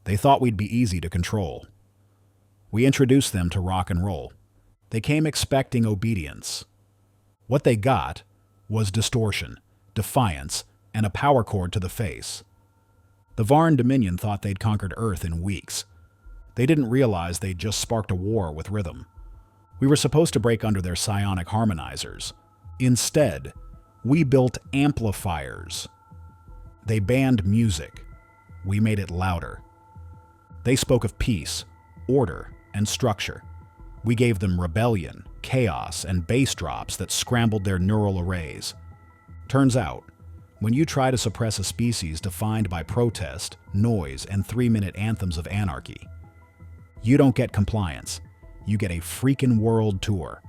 They thought we'd be easy to control. We introduced them to rock and roll. They came expecting obedience. What they got was distortion, defiance, and a power cord to the face. The Varn Dominion thought they'd conquered Earth in weeks. They didn't realize they'd just sparked a war with rhythm. We were supposed to break under their psionic harmonizers. Instead, we built amplifiers. They banned music. We made it louder. They spoke of peace, order, and structure. We gave them rebellion, chaos, and bass drops that scrambled their neural arrays. Turns out, when you try to suppress a species defined by protest, noise, and 3-minute anthems of anarchy, you don't get compliance. You get a freaking world tour.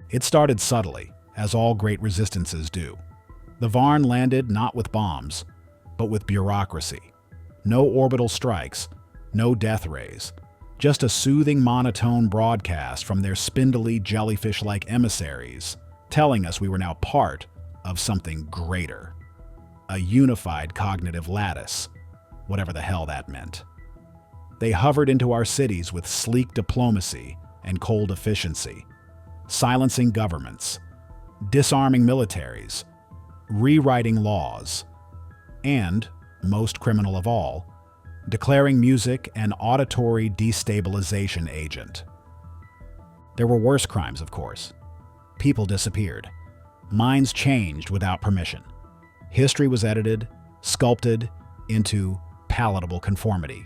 It started subtly, as all great resistances do. The Varn landed not with bombs, but with bureaucracy. No orbital strikes, no death rays. Just a soothing monotone broadcast from their spindly jellyfish-like emissaries, telling us we were now part of something greater. A unified cognitive lattice, whatever the hell that meant. They hovered into our cities with sleek diplomacy and cold efficiency, silencing governments, disarming militaries, rewriting laws, and, most criminal of all, declaring music an auditory destabilization agent. There were worse crimes, of course. People disappeared. Minds changed without permission. History was edited, sculpted into palatable conformity.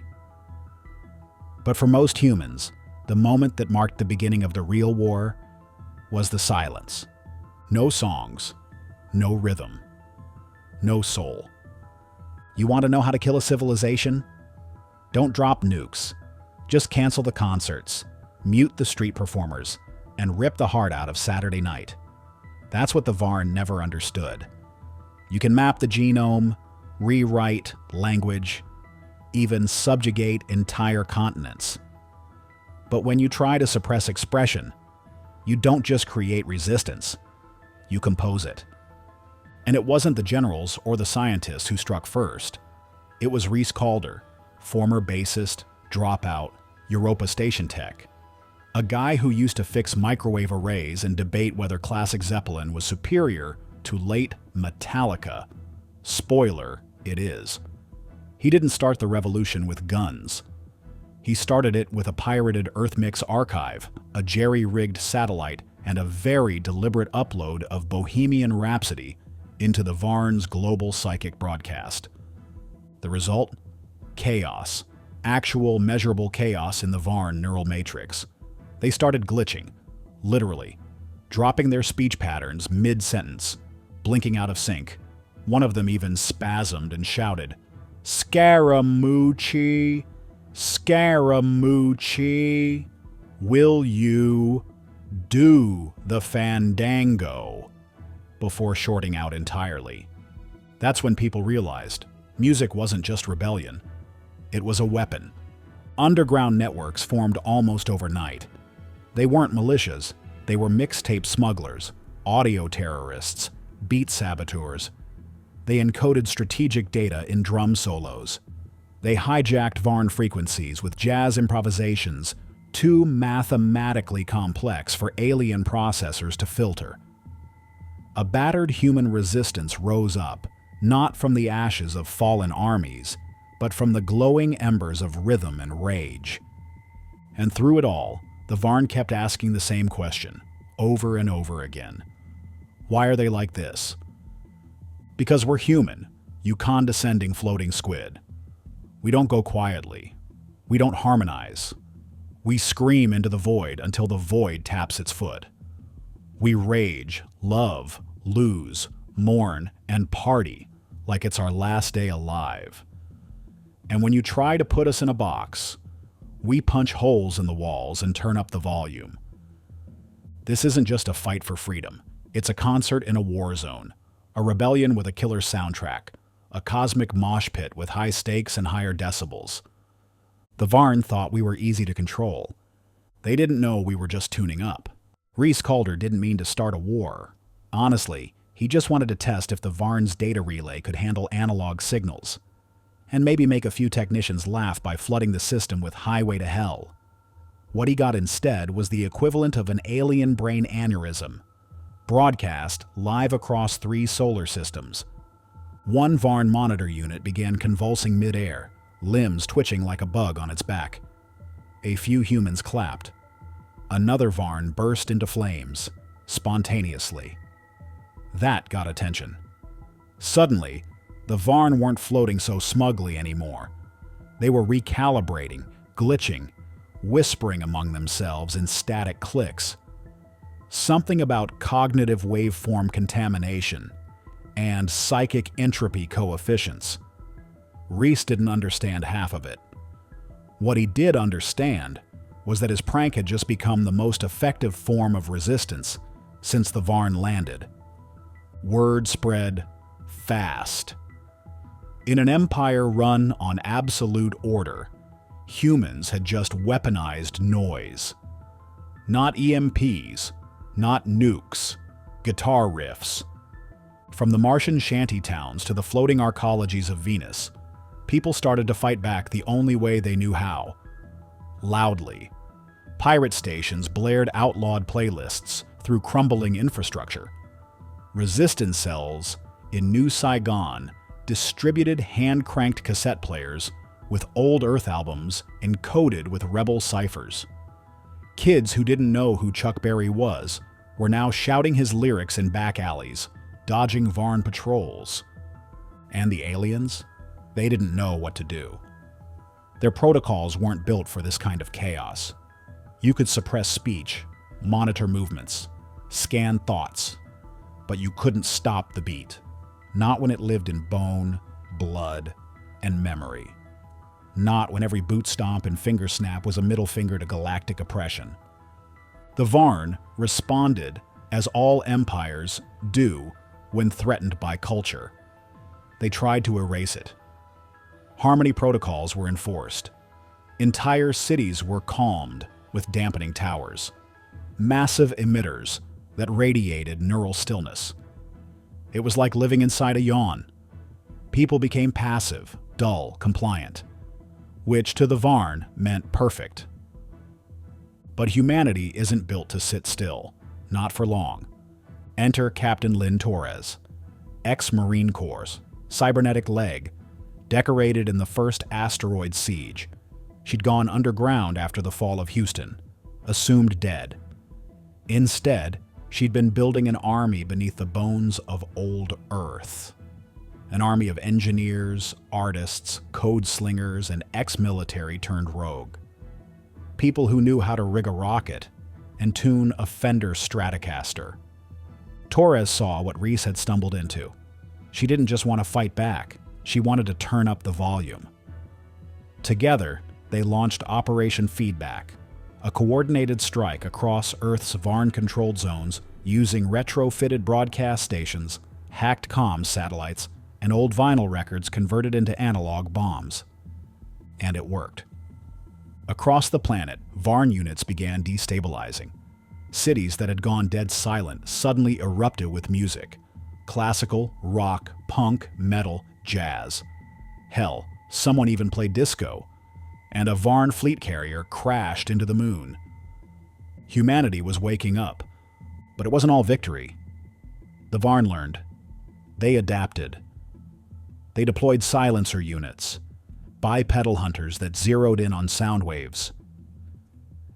But for most humans, the moment that marked the beginning of the real war was the silence. No songs, no rhythm, no soul. You want to know how to kill a civilization? Don't drop nukes. Just cancel the concerts, mute the street performers, and rip the heart out of Saturday night. That's what the Varn never understood. You can map the genome, rewrite language, even subjugate entire continents. But when you try to suppress expression, you don't just create resistance, you compose it. And it wasn't the generals or the scientists who struck first. It was Reese Calder, former bassist, dropout, Europa Station tech. A guy who used to fix microwave arrays and debate whether classic Zeppelin was superior to late Metallica. Spoiler, it is. He didn't start the revolution with guns. He started it with a pirated Earthmix archive, a jerry-rigged satellite, and a very deliberate upload of Bohemian Rhapsody into the Varn's global psychic broadcast. The result? Chaos. Actual measurable chaos in the Varn neural matrix. They started glitching, literally, dropping their speech patterns mid-sentence, blinking out of sync. One of them even spasmed and shouted, "Scaramucci, Scaramucci, will you do the fandango?" before shorting out entirely. That's when people realized music wasn't just rebellion. It was a weapon. Underground networks formed almost overnight. They weren't militias. They were mixtape smugglers, audio terrorists, beat saboteurs. They encoded strategic data in drum solos. They hijacked Varn frequencies with jazz improvisations too mathematically complex for alien processors to filter. A battered human resistance rose up, not from the ashes of fallen armies, but from the glowing embers of rhythm and rage. And through it all, the Varn kept asking the same question, over and over again. Why are they like this? Because we're human, you condescending floating squid. We don't go quietly. We don't harmonize. We scream into the void until the void taps its foot. We rage, love, lose, mourn, and party like it's our last day alive. And when you try to put us in a box, we punch holes in the walls and turn up the volume. This isn't just a fight for freedom. It's a concert in a war zone, a rebellion with a killer soundtrack, a cosmic mosh pit with high stakes and higher decibels. The Varn thought we were easy to control. They didn't know we were just tuning up. Reese Calder didn't mean to start a war. Honestly, he just wanted to test if the Varn's data relay could handle analog signals. and maybe make a few technicians laugh by flooding the system with Highway to Hell. What he got instead was the equivalent of an alien brain aneurysm, broadcast live across 3 solar systems. One Varn monitor unit began convulsing mid-air, limbs twitching like a bug on its back. A few humans clapped. Another Varn burst into flames, spontaneously. That got attention. Suddenly, the Varn weren't floating so smugly anymore. They were recalibrating, glitching, whispering among themselves in static clicks. Something about cognitive waveform contamination and psychic entropy coefficients. Reese didn't understand half of it. What he did understand was that his prank had just become the most effective form of resistance since the Varn landed. Word spread fast. In an empire run on absolute order, humans had just weaponized noise. Not EMPs, not nukes, guitar riffs. From the Martian shantytowns to the floating arcologies of Venus, people started to fight back the only way they knew how. Loudly. Pirate stations blared outlawed playlists through crumbling infrastructure. Resistance cells in New Saigon distributed hand-cranked cassette players with old Earth albums encoded with rebel ciphers. Kids who didn't know who Chuck Berry was were now shouting his lyrics in back alleys, dodging Varn patrols. And the aliens? They didn't know what to do. Their protocols weren't built for this kind of chaos. You could suppress speech, monitor movements, scan thoughts, but you couldn't stop the beat. Not when it lived in bone, blood, and memory. Not when every boot stomp and finger snap was a middle finger to galactic oppression. The Varn responded as all empires do when threatened by culture. They tried to erase it. Harmony protocols were enforced. Entire cities were calmed with dampening towers. Massive emitters that radiated neural stillness. It was like living inside a yawn. People became passive, dull, compliant, which to the Varn meant perfect. But humanity isn't built to sit still, not for long. Enter Captain Lynn Torres, ex-Marine Corps, cybernetic leg, decorated in the first asteroid siege. She'd gone underground after the fall of Houston, assumed dead. Instead, she'd been building an army beneath the bones of old Earth. An army of engineers, artists, code slingers, and ex-military turned rogue. People who knew how to rig a rocket and tune a Fender Stratocaster. Torres saw what Reese had stumbled into. She didn't just want to fight back, she wanted to turn up the volume. Together, they launched Operation Feedback, a coordinated strike across Earth's Varn-controlled zones using retrofitted broadcast stations, hacked comms satellites, and old vinyl records converted into analog bombs. And it worked. Across the planet, Varn units began destabilizing. Cities that had gone dead silent suddenly erupted with music. Classical, rock, punk, metal, jazz. Hell, someone even played disco. And a Varn fleet carrier crashed into the moon. Humanity was waking up, but it wasn't all victory. The Varn learned. They adapted. They deployed silencer units, bipedal hunters that zeroed in on sound waves.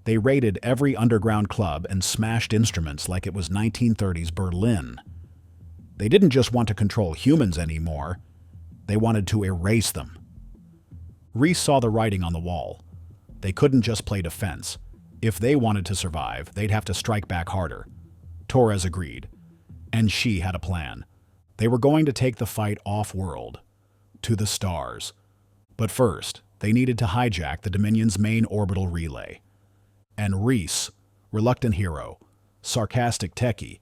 They raided every underground club and smashed instruments like it was 1930s Berlin. They didn't just want to control humans anymore, they wanted to erase them. Reese saw the writing on the wall. They couldn't just play defense. If they wanted to survive, they'd have to strike back harder. Torres agreed, and she had a plan. They were going to take the fight off-world, to the stars. But first, they needed to hijack the Dominion's main orbital relay. And Reese, reluctant hero, sarcastic techie,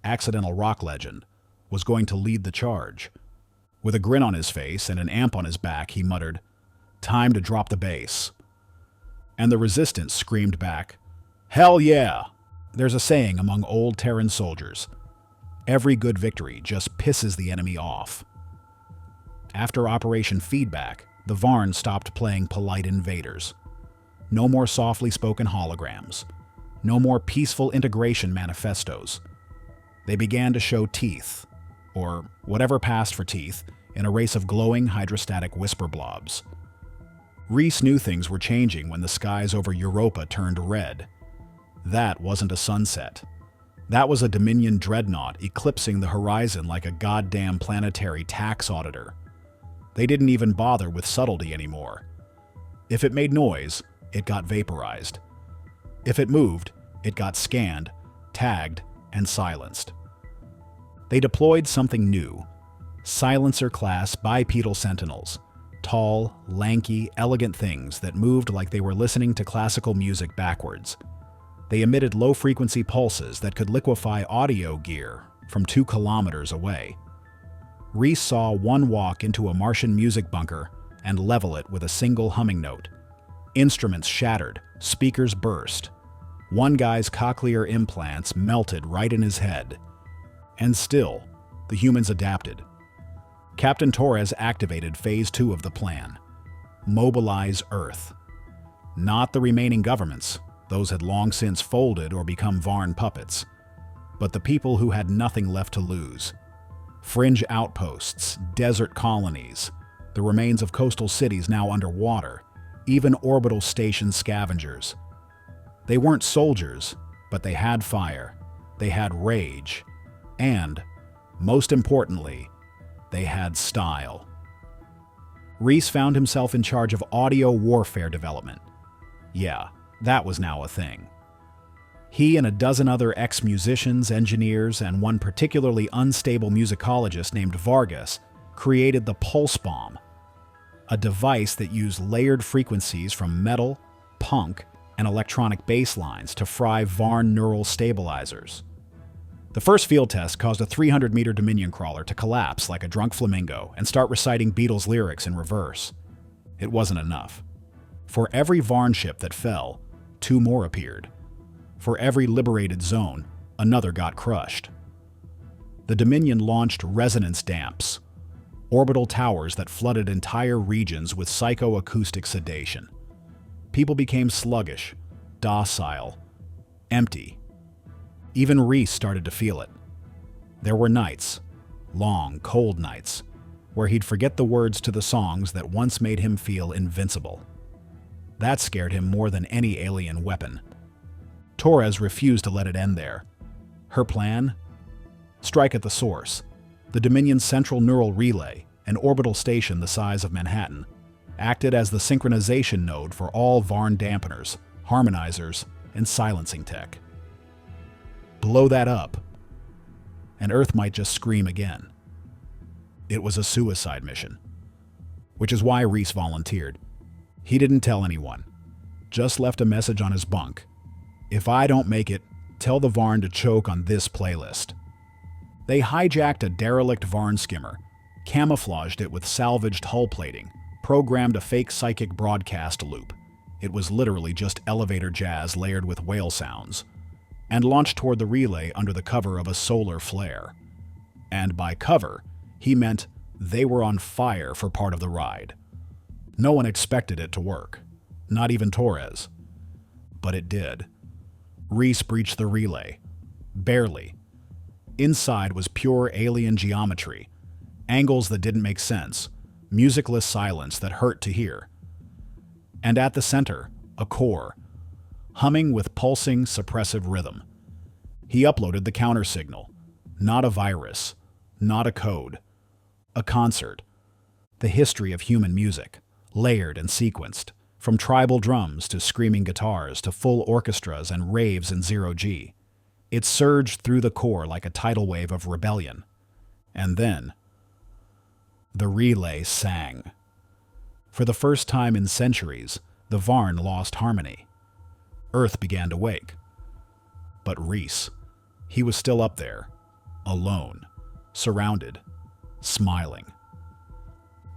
accidental rock legend, was going to lead the charge. With a grin on his face and an amp on his back, he muttered, "Time to drop the bass." And the resistance screamed back, "Hell yeah!" There's a saying among old Terran soldiers, every good victory just pisses the enemy off. After Operation Feedback, the Varn stopped playing polite invaders. No more softly spoken holograms. No more peaceful integration manifestos. They began to show teeth, or whatever passed for teeth, in a race of glowing hydrostatic whisper blobs. Rhys knew things were changing when the skies over Europa turned red. That wasn't a sunset. That was a Dominion dreadnought eclipsing the horizon like a goddamn planetary tax auditor. They didn't even bother with subtlety anymore. If it made noise, it got vaporized. If it moved, it got scanned, tagged, and silenced. They deployed something new. Silencer-class bipedal sentinels. Tall, lanky, elegant things that moved like they were listening to classical music backwards. They emitted low-frequency pulses that could liquefy audio gear from 2 kilometers away. Rhys saw one walk into a Martian music bunker and level it with a single humming note. Instruments shattered, speakers burst. One guy's cochlear implants melted right in his head. And still, the humans adapted. Captain Torres activated Phase 2 of the plan. Mobilize Earth. Not the remaining governments, those had long since folded or become Varn puppets, but the people who had nothing left to lose. Fringe outposts, desert colonies, the remains of coastal cities now underwater, even orbital station scavengers. They weren't soldiers, but they had fire, they had rage, and, most importantly, they had style. Rhys found himself in charge of audio warfare development. Yeah, that was now a thing. He and a dozen other ex-musicians, engineers, and one particularly unstable musicologist named Vargas created the Pulse Bomb, a device that used layered frequencies from metal, punk, and electronic bass lines to fry Varn neural stabilizers. The first field test caused a 300-meter Dominion crawler to collapse like a drunk flamingo and start reciting Beatles lyrics in reverse. It wasn't enough. For every Varn ship that fell, 2 more appeared. For every liberated zone, another got crushed. The Dominion launched resonance damps, orbital towers that flooded entire regions with psychoacoustic sedation. People became sluggish, docile, empty. Even Rhys started to feel it. There were nights, long, cold nights, where he'd forget the words to the songs that once made him feel invincible. That scared him more than any alien weapon. Torres refused to let it end there. Her plan? Strike at the source. The Dominion's central neural relay, an orbital station the size of Manhattan, acted as the synchronization node for all Varn dampeners, harmonizers, and silencing tech. Blow that up, and Earth might just scream again. It was a suicide mission, which is why Rhys volunteered. He didn't tell anyone, just left a message on his bunk. If I don't make it, tell the Varn to choke on this playlist. They hijacked a derelict Varn skimmer, camouflaged it with salvaged hull plating, programmed a fake psychic broadcast loop. It was literally just elevator jazz layered with whale sounds, and launched toward the relay under the cover of a solar flare. And by cover, he meant they were on fire for part of the ride. No one expected it to work, not even Torres. But it did. Rhys breached the relay. Barely. Inside was pure alien geometry, angles that didn't make sense, musicless silence that hurt to hear. And at the center, a core, humming with pulsing, suppressive rhythm. He uploaded the counter signal. Not a virus, not a code. A concert. The history of human music, layered and sequenced, from tribal drums to screaming guitars to full orchestras and raves in zero-G. It surged through the core like a tidal wave of rebellion. And then, the relay sang. For the first time in centuries, the Varn lost harmony. Earth began to wake. But Rhys, he was still up there, alone, surrounded, smiling.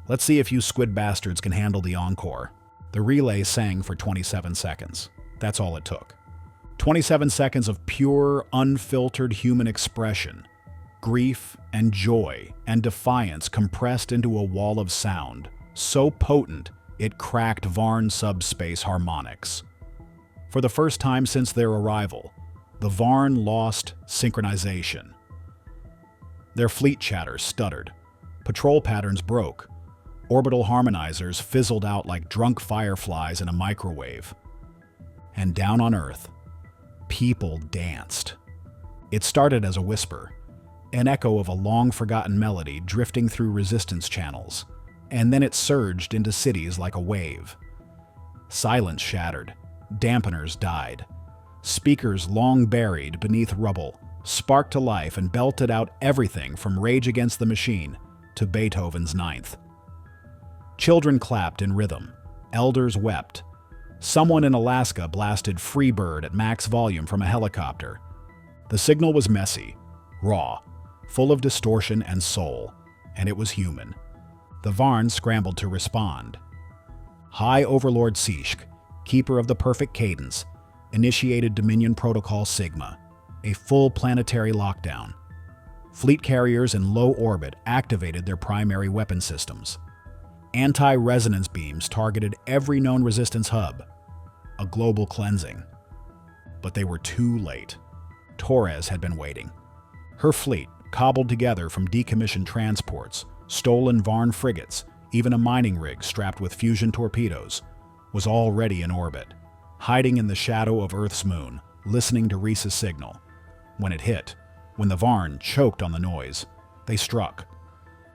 Let's see if you squid bastards can handle the encore. The relay sang for 27 seconds. That's all it took. 27 seconds of pure, unfiltered human expression, grief and joy and defiance compressed into a wall of sound, so potent it cracked Varn subspace harmonics. For the first time since their arrival, the Varn lost synchronization. Their fleet chatter stuttered, patrol patterns broke, orbital harmonizers fizzled out like drunk fireflies in a microwave. And down on Earth, people danced. It started as a whisper, an echo of a long-forgotten melody drifting through resistance channels, and then it surged into cities like a wave. Silence shattered, dampeners died. Speakers long buried beneath rubble sparked to life and belted out everything from Rage Against the Machine to Beethoven's Ninth. Children clapped in rhythm, elders wept. Someone in Alaska blasted Free Bird at max volume from a helicopter. The signal was messy, raw, full of distortion and soul, and it was human. The Varn scrambled to respond. High Overlord Sishk, keeper of the perfect cadence, initiated Dominion Protocol Sigma, a full planetary lockdown. Fleet carriers in low orbit activated their primary weapon systems. Anti-resonance beams targeted every known resistance hub. A global cleansing. But they were too late. Torres had been waiting. Her fleet, cobbled together from decommissioned transports, stolen Varn frigates, even a mining rig strapped with fusion torpedoes, was already in orbit, hiding in the shadow of Earth's moon, listening to Reese's signal. When it hit, when the Varn choked on the noise, they struck.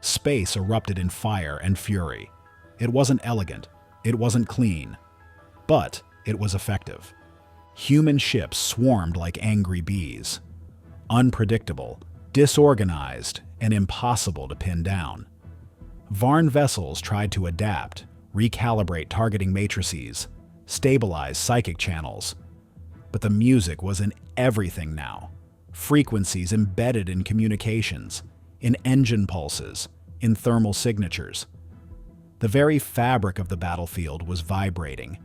Space erupted in fire and fury. It wasn't elegant, it wasn't clean, but it was effective. Human ships swarmed like angry bees. Unpredictable, disorganized, and impossible to pin down. Varn vessels tried to adapt, recalibrate targeting matrices, stabilize psychic channels. But the music was in everything now. Frequencies embedded in communications, in engine pulses, in thermal signatures. The very fabric of the battlefield was vibrating.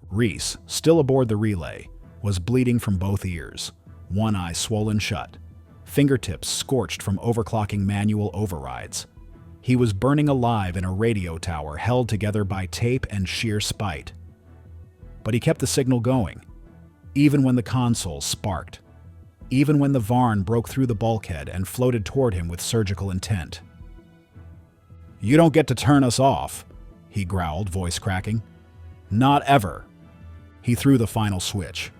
Reese, still aboard the relay, was bleeding from both ears, one eye swollen shut, fingertips scorched from overclocking manual overrides. He was burning alive in a radio tower held together by tape and sheer spite. But he kept the signal going, even when the console sparked, even when the Varn broke through the bulkhead and floated toward him with surgical intent. "You don't get to turn us off," he growled, voice cracking. "Not ever." He threw the final switch.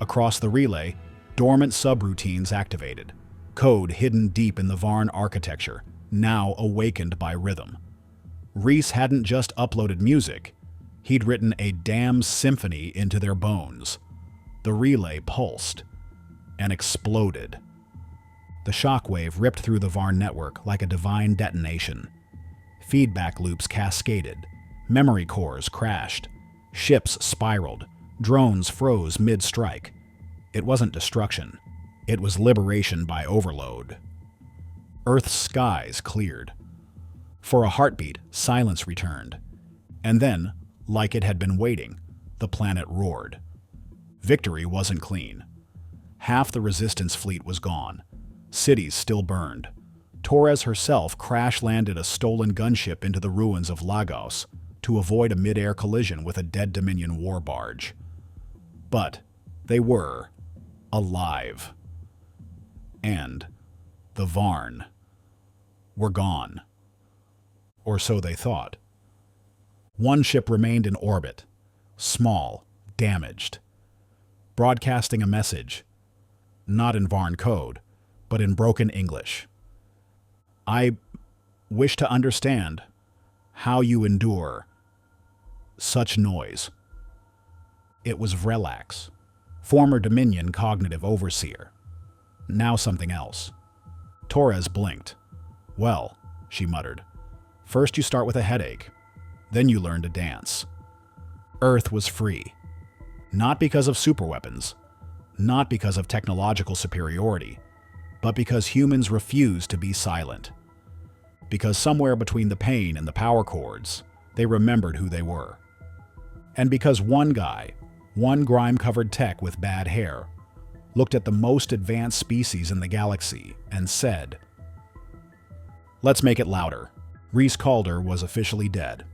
Across the relay, dormant subroutines activated, code hidden deep in the Varn architecture, now awakened by rhythm. Reese hadn't just uploaded music, he'd written a damn symphony into their bones. The relay pulsed and exploded. The shockwave ripped through the Varn network like a divine detonation. Feedback loops cascaded, memory cores crashed, ships spiraled, drones froze mid-strike. It wasn't destruction, it was liberation by overload. Earth's skies cleared. For a heartbeat, silence returned. And then, like it had been waiting, the planet roared. Victory wasn't clean. Half the resistance fleet was gone. Cities still burned. Torres herself crash-landed a stolen gunship into the ruins of Lagos to avoid a mid-air collision with a dead Dominion war barge. But they were alive. And the Varn were gone. Or so they thought. One ship remained in orbit, small, damaged, broadcasting a message, not in Varn code, but in broken English. "I wish to understand how you endure such noise." It was Vrelax, former Dominion cognitive overseer. Now something else. Torres blinked. "Well," she muttered, "first you start with a headache, then you learn to dance." Earth was free. Not because of superweapons, not because of technological superiority, but because humans refused to be silent. Because somewhere between the pain and the power chords, they remembered who they were. And because one guy, one grime-covered tech with bad hair, looked at the most advanced species in the galaxy and said, "Let's make it louder." Reese Calder was officially dead.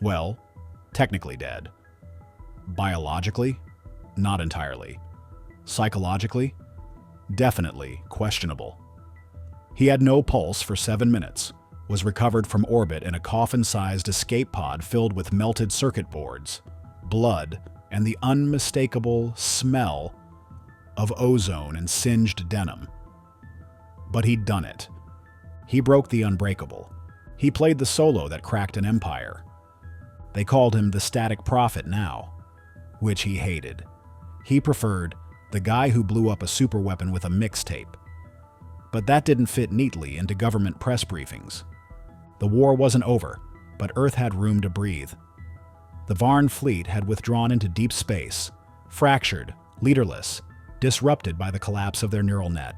Well, technically dead. Biologically? Not entirely. Psychologically? Definitely questionable. He had no pulse for 7 minutes, was recovered from orbit in a coffin-sized escape pod filled with melted circuit boards, blood, and the unmistakable smell of ozone and singed denim. But he'd done it. He broke the unbreakable. He played the solo that cracked an empire. They called him the Static Prophet now, which he hated. He preferred the guy who blew up a superweapon with a mixtape. But that didn't fit neatly into government press briefings. The war wasn't over, but Earth had room to breathe. The Varn fleet had withdrawn into deep space, fractured, leaderless, disrupted by the collapse of their neural net.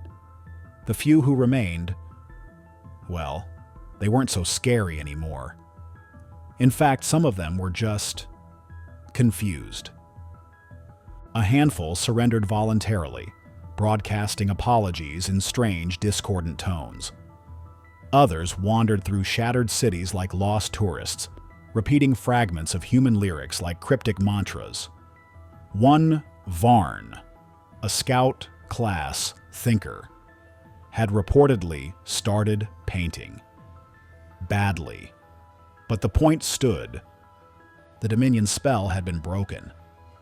The few who remained, well, they weren't so scary anymore. In fact, some of them were just confused. A handful surrendered voluntarily, broadcasting apologies in strange, discordant tones. Others wandered through shattered cities like lost tourists, repeating fragments of human lyrics like cryptic mantras. One Varn, a scout class thinker, had reportedly started painting. Badly. But the point stood. The Dominion spell had been broken,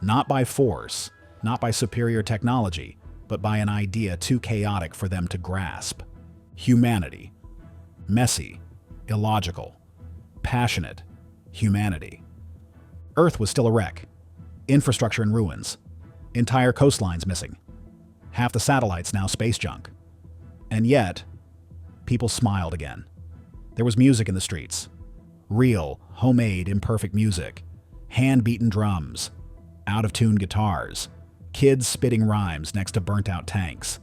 not by force, not by superior technology, but by an idea too chaotic for them to grasp. Humanity. Messy, illogical, passionate humanity. Earth was still a wreck. Infrastructure in ruins. Entire coastlines missing. Half the satellites now space junk. And yet, people smiled again. There was music in the streets. Real, homemade, imperfect music. Hand-beaten drums. Out-of-tune guitars. Kids spitting rhymes next to burnt-out tanks.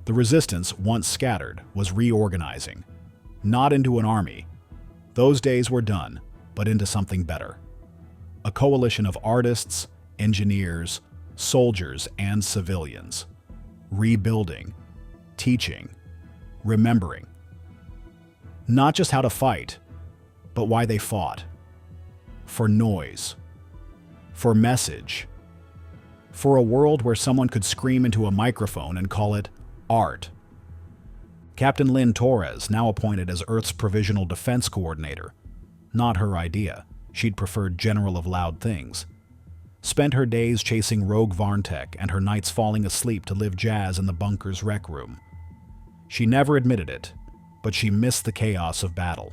The resistance, once scattered, was reorganizing. Not into an army. Those days were done, but into something better. A coalition of artists, engineers, soldiers, and civilians. Rebuilding, teaching, remembering. Not just how to fight, but why they fought. For noise. For message. For a world where someone could scream into a microphone and call it art. Captain Lynn Torres, now appointed as Earth's Provisional Defense Coordinator. Not her idea. She'd preferred General of Loud Things. Spent her days chasing rogue Varntech and her nights falling asleep to live jazz in the bunker's rec room. She never admitted it, but she missed the chaos of battle.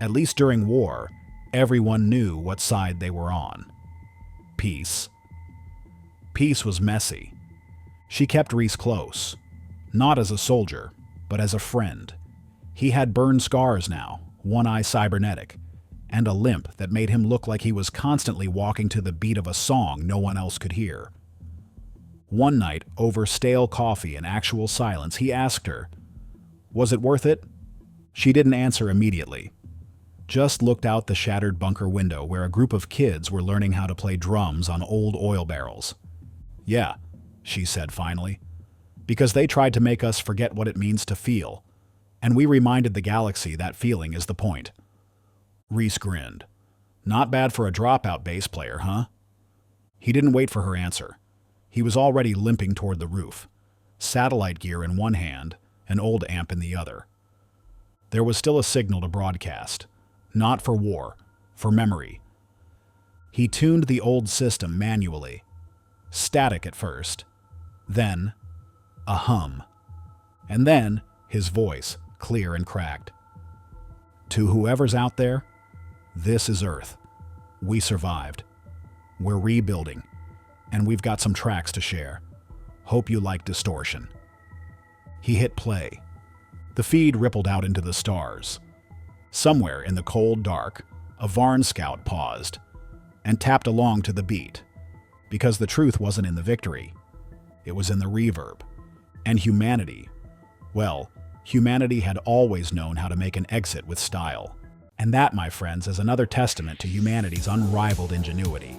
At least during war, everyone knew what side they were on. Peace. Peace was messy. She kept Reese close. Not as a soldier, but as a friend. He had burn scars now, one eye cybernetic, and a limp that made him look like he was constantly walking to the beat of a song no one else could hear. One night, over stale coffee and actual silence, he asked her, "Was it worth it?" She didn't answer immediately. Just looked out the shattered bunker window where a group of kids were learning how to play drums on old oil barrels. "Yeah," she said finally, "because they tried to make us forget what it means to feel, and we reminded the galaxy that feeling is the point." Reese grinned. "Not bad for a dropout bass player, huh?" He didn't wait for her answer. He was already limping toward the roof, satellite gear in one hand, an old amp in the other. There was still a signal to broadcast, not for war, for memory. He tuned the old system manually, static at first, then a hum, and then his voice, clear and cracked. "To whoever's out there, this is Earth. We survived. We're rebuilding, and we've got some tracks to share. Hope you like distortion." He hit play. The feed rippled out into the stars. Somewhere in the cold dark, a Varn scout paused and tapped along to the beat, because the truth wasn't in the victory. It was in the reverb. And humanity, well, humanity had always known how to make an exit with style. And that, my friends, is another testament to humanity's unrivaled ingenuity.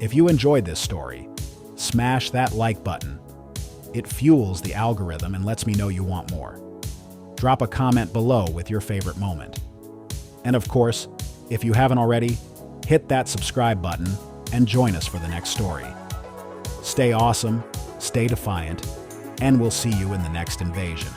If you enjoyed this story, smash that like button. It fuels the algorithm and lets me know you want more. Drop a comment below with your favorite moment. And of course, if you haven't already, hit that subscribe button and join us for the next story. Stay awesome, stay defiant, and we'll see you in the next invasion.